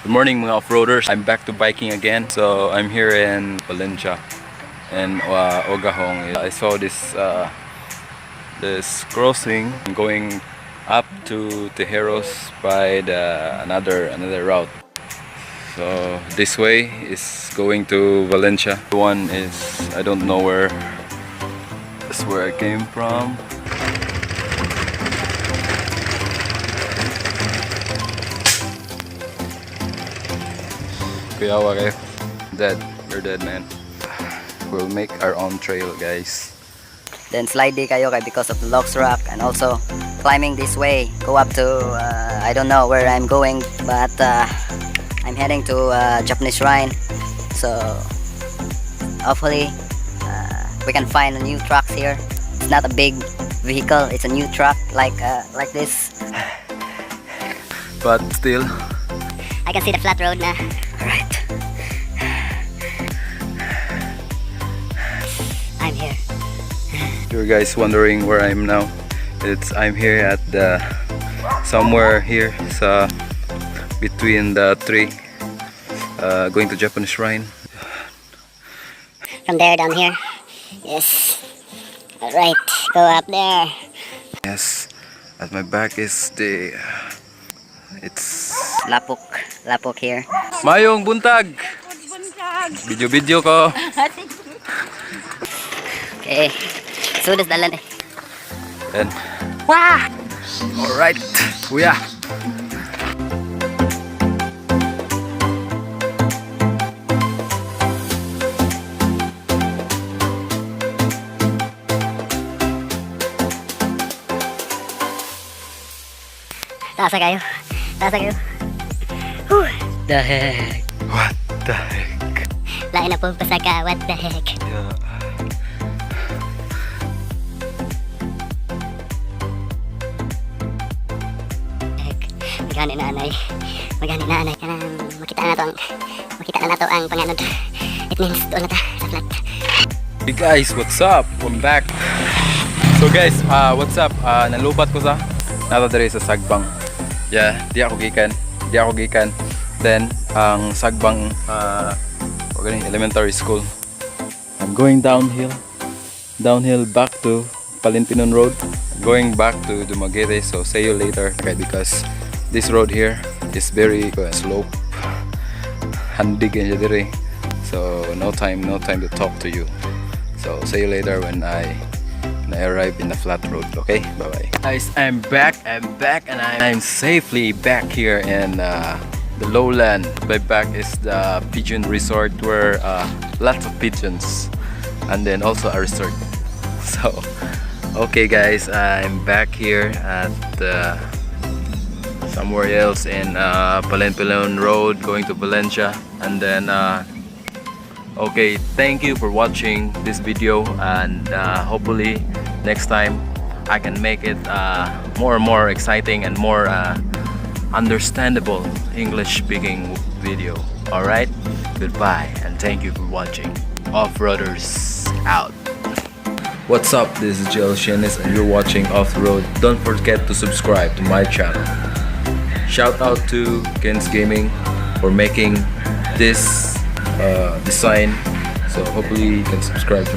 Good morning mga off-roaders. I'm back to biking again. So I'm here in Valencia and Ogahong. I saw this this crossing going up to Tejeros by another route. So this way is going to Valencia. The one is, I don't know where. That's where I came from. Kuyawa kayo. Dead. You're dead, man. We'll make our own trail, guys. Then slide kayo because of the Lox Rock, and also climbing this way. Go up to, I don't know where I'm going, but I'm heading to Japanese shrine. So hopefully we can find a new trucks here. It's not a big vehicle, it's a new truck like this. But still, I can see the flat road na. Alright. I'm here. you guys wondering where I'm now. I'm here at the somewhere here sa between the tree, going to Japanese shrine. From there down here. Yes. Alright, go up there. Yes, at my back is it's Lapok here. Mayong buntag. Video ko. Okay. Sudas dalan eh. And wah! Alright, kuya. Tasa kayo. The heck? What the heck? Lain na po pasaka, what the heck? Yeah. Magani na anay kana makita na to ang panganod. It means doon na ta sa flat. Hey guys, what's up? I'm back. So guys, what's up? Nalubat ko sa nato diri sa Sagbang. Yeah, di ako gikan. Then ang Sagbang elementary school. I'm going downhill back to Palintinon Road. Going back to Dumaguete, so see you later. Okay, because this road here is very slope, handig and dire. So no time to talk to you. So see you later when I arrive in the flat road. Okay, bye bye. Guys, I'm back, and I'm safely back here in the lowland. My back is the pigeon resort where lots of pigeons, and then also a resort. So okay guys, I'm back here at somewhere else in Palintinon Road, going to Valencia, and then okay, thank you for watching this video, and hopefully next time I can make it more and more exciting and more understandable English speaking video. Alright, goodbye and thank you for watching. Off-roaders out. What's up, this is SIENES and you're watching Off the Road. Don't forget to subscribe to my channel. Shout out to Ken's Gaming for making this design, so hopefully you can subscribe to